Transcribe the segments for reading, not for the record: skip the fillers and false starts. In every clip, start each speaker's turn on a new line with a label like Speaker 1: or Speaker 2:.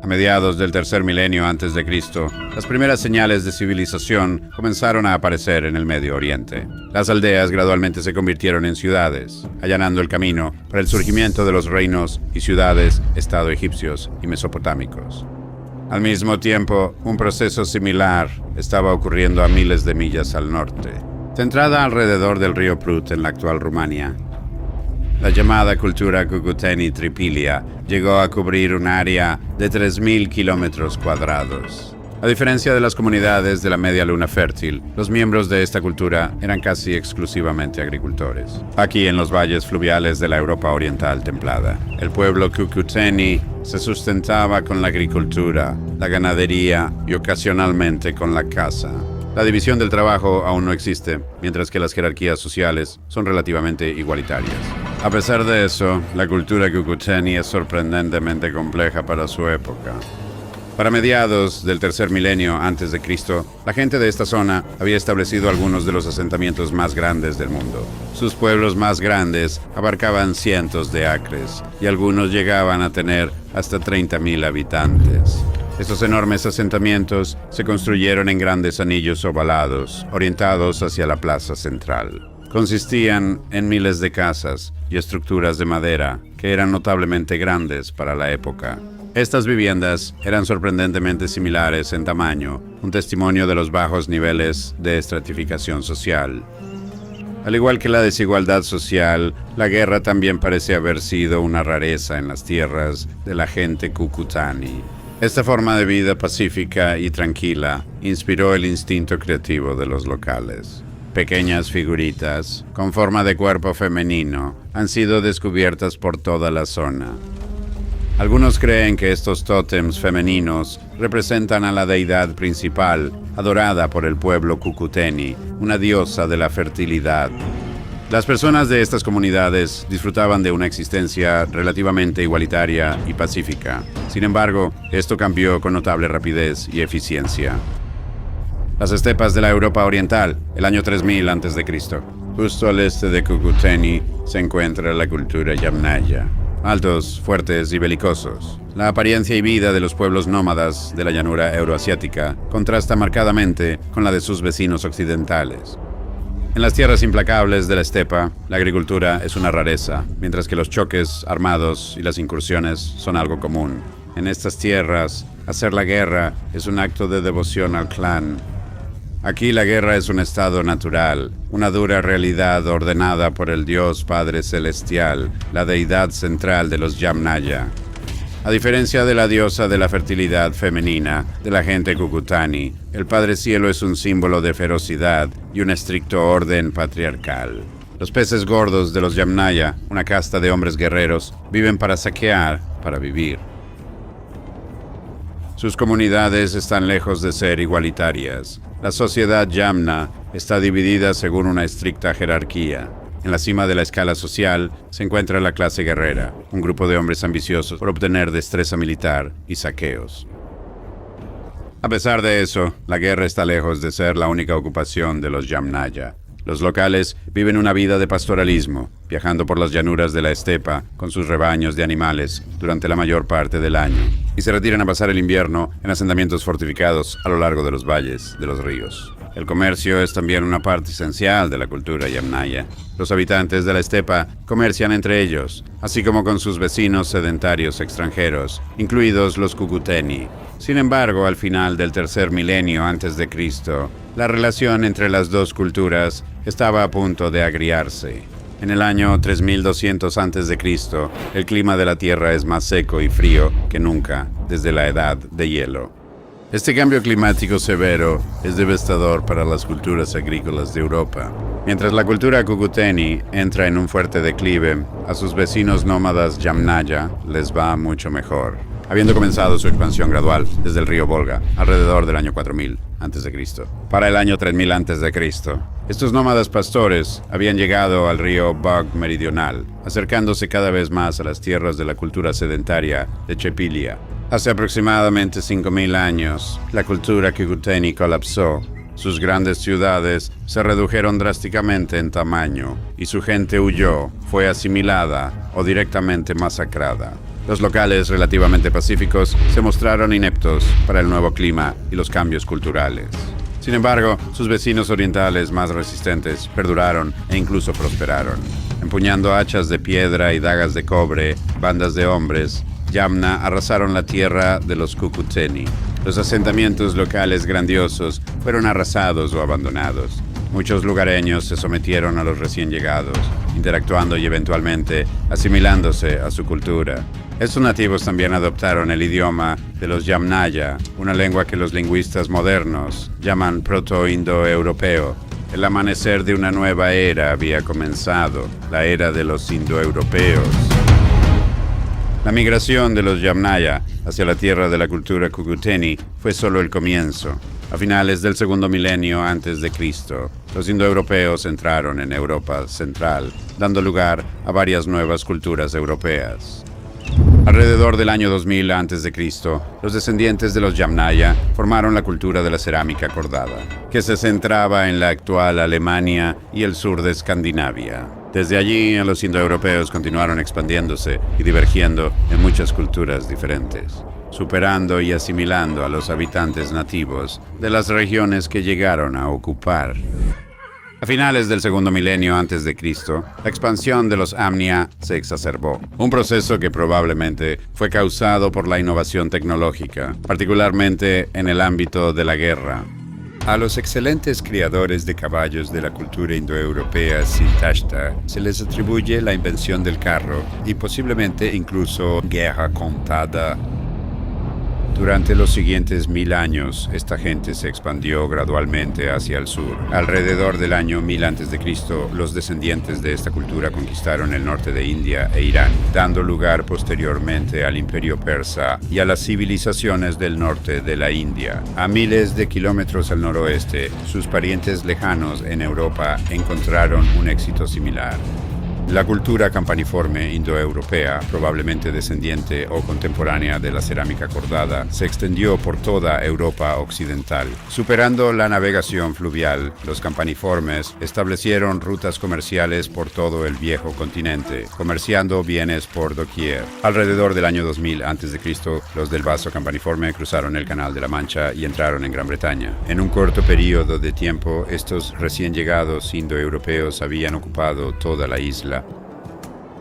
Speaker 1: A mediados del tercer milenio antes de Cristo, las primeras señales de civilización comenzaron a aparecer en el Medio Oriente. Las aldeas gradualmente se convirtieron en ciudades, allanando el camino para el surgimiento de los reinos y ciudades-estado egipcios y mesopotámicos. Al mismo tiempo, un proceso similar estaba ocurriendo a miles de millas al norte. Centrada alrededor del río Prut en la actual Rumania, la llamada cultura Cucuteni-Tripilia llegó a cubrir un área de 3.000 kilómetros cuadrados. A diferencia de las comunidades de la media luna fértil, los miembros de esta cultura eran casi exclusivamente agricultores. Aquí en los valles fluviales de la Europa oriental templada, el pueblo Cucuteni se sustentaba con la agricultura, la ganadería y ocasionalmente con la caza. La división del trabajo aún no existe, mientras que las jerarquías sociales son relativamente igualitarias. A pesar de eso, la cultura Cucuteni es sorprendentemente compleja para su época. Para mediados del tercer milenio antes de Cristo, la gente de esta zona había establecido algunos de los asentamientos más grandes del mundo. Sus pueblos más grandes abarcaban cientos de acres y algunos llegaban a tener hasta 30.000 habitantes. Estos enormes asentamientos se construyeron en grandes anillos ovalados, orientados hacia la plaza central. Consistían en miles de casas y estructuras de madera que eran notablemente grandes para la época. Estas viviendas eran sorprendentemente similares en tamaño, un testimonio de los bajos niveles de estratificación social. Al igual que la desigualdad social, la guerra también parece haber sido una rareza en las tierras de la gente Cucuteni. Esta forma de vida pacífica y tranquila inspiró el instinto creativo de los locales. Pequeñas figuritas, con forma de cuerpo femenino, han sido descubiertas por toda la zona. Algunos creen que estos tótems femeninos representan a la deidad principal, adorada por el pueblo Cucuteni, una diosa de la fertilidad. Las personas de estas comunidades disfrutaban de una existencia relativamente igualitaria y pacífica. Sin embargo, esto cambió con notable rapidez y eficiencia. Las estepas de la Europa oriental, el año 3000 a.C. Justo al este de Cucuteni se encuentra la cultura Yamnaya. Altos, fuertes y belicosos. La apariencia y vida de los pueblos nómadas de la llanura euroasiática contrasta marcadamente con la de sus vecinos occidentales. En las tierras implacables de la estepa, la agricultura es una rareza, mientras que los choques armados y las incursiones son algo común. En estas tierras, hacer la guerra es un acto de devoción al clan. Aquí la guerra es un estado natural, una dura realidad ordenada por el Dios Padre Celestial, la deidad central de los Yamnaya. A diferencia de la diosa de la fertilidad femenina de la gente Cucuteni, el Padre Cielo es un símbolo de ferocidad y un estricto orden patriarcal. Los peces gordos de los Yamnaya, una casta de hombres guerreros, viven para saquear, para vivir. Sus comunidades están lejos de ser igualitarias. La sociedad Yamna está dividida según una estricta jerarquía. En la cima de la escala social se encuentra la clase guerrera, un grupo de hombres ambiciosos por obtener destreza militar y saqueos. A pesar de eso, la guerra está lejos de ser la única ocupación de los Yamnaya. Los locales viven una vida de pastoralismo, viajando por las llanuras de la estepa con sus rebaños de animales durante la mayor parte del año, y se retiran a pasar el invierno en asentamientos fortificados a lo largo de los valles de los ríos. El comercio es también una parte esencial de la cultura Yamnaya. Los habitantes de la estepa comercian entre ellos, así como con sus vecinos sedentarios extranjeros, incluidos los Cucuteni. Sin embargo, al final del tercer milenio antes de Cristo, la relación entre las dos culturas estaba a punto de agriarse. En el año 3200 a.C., el clima de la Tierra es más seco y frío que nunca desde la Edad de Hielo. Este cambio climático severo es devastador para las culturas agrícolas de Europa. Mientras la cultura Cucuteni entra en un fuerte declive, a sus vecinos nómadas Yamnaya les va mucho mejor, habiendo comenzado su expansión gradual desde el río Volga, alrededor del año 4000 a.C. Para el año 3000 a.C., estos nómadas pastores habían llegado al río Bug meridional, acercándose cada vez más a las tierras de la cultura sedentaria de Chepilia. Hace aproximadamente 5000 años, la cultura Cucuteni colapsó. Sus grandes ciudades se redujeron drásticamente en tamaño y su gente huyó, fue asimilada o directamente masacrada. Los locales relativamente pacíficos se mostraron ineptos para el nuevo clima y los cambios culturales. Sin embargo, sus vecinos orientales más resistentes perduraron e incluso prosperaron. Empuñando hachas de piedra y dagas de cobre, bandas de hombres, Yamna arrasaron la tierra de los Cucuteni. Los asentamientos locales grandiosos fueron arrasados o abandonados. Muchos lugareños se sometieron a los recién llegados, interactuando y eventualmente asimilándose a su cultura. Estos nativos también adoptaron el idioma de los Yamnaya, una lengua que los lingüistas modernos llaman proto-indoeuropeo. El amanecer de una nueva era había comenzado, la era de los indoeuropeos. La migración de los Yamnaya hacia la tierra de la cultura Cucuteni fue solo el comienzo. A finales del segundo milenio antes de Cristo, los indoeuropeos entraron en Europa central, dando lugar a varias nuevas culturas europeas. Alrededor del año 2000 a.C., los descendientes de los Yamnaya formaron la cultura de la cerámica cordada, que se centraba en la actual Alemania y el sur de Escandinavia. Desde allí, los indoeuropeos continuaron expandiéndose y divergiendo en muchas culturas diferentes, superando y asimilando a los habitantes nativos de las regiones que llegaron a ocupar. A finales del segundo milenio antes de Cristo, la expansión de los Amnia se exacerbó, un proceso que probablemente fue causado por la innovación tecnológica, particularmente en el ámbito de la guerra. A los excelentes criadores de caballos de la cultura indoeuropea Sintashta se les atribuye la invención del carro y posiblemente incluso guerra contada. Durante los siguientes 1000 años, esta gente se expandió gradualmente hacia el sur. Alrededor del año 1000 a.C., los descendientes de esta cultura conquistaron el norte de India e Irán, dando lugar posteriormente al imperio persa y a las civilizaciones del norte de la India. A miles de kilómetros al noroeste, sus parientes lejanos en Europa encontraron un éxito similar. La cultura campaniforme indoeuropea, probablemente descendiente o contemporánea de la cerámica cordada, se extendió por toda Europa occidental. Superando la navegación fluvial, los campaniformes establecieron rutas comerciales por todo el viejo continente, comerciando bienes por doquier. Alrededor del año 2000 a.C., los del vaso campaniforme cruzaron el Canal de la Mancha y entraron en Gran Bretaña. En un corto periodo de tiempo, estos recién llegados indoeuropeos habían ocupado toda la isla.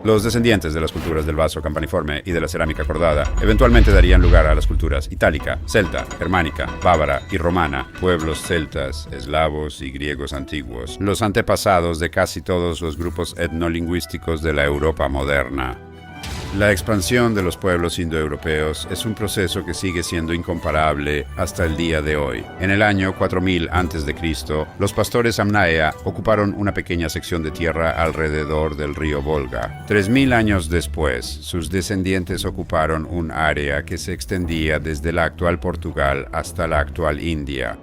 Speaker 1: Los descendientes de las culturas del vaso campaniforme y de la cerámica cordada eventualmente darían lugar a las culturas itálica, celta, germánica, bávara y romana, pueblos celtas, eslavos y griegos antiguos, los antepasados de casi todos los grupos etnolingüísticos de la Europa moderna. La expansión de los pueblos indoeuropeos es un proceso que sigue siendo incomparable hasta el día de hoy. En el año 4000 a.C., los pastores Amnaya ocuparon una pequeña sección de tierra alrededor del río Volga. 3000 años después, sus descendientes ocuparon un área que se extendía desde la actual Portugal hasta la actual India.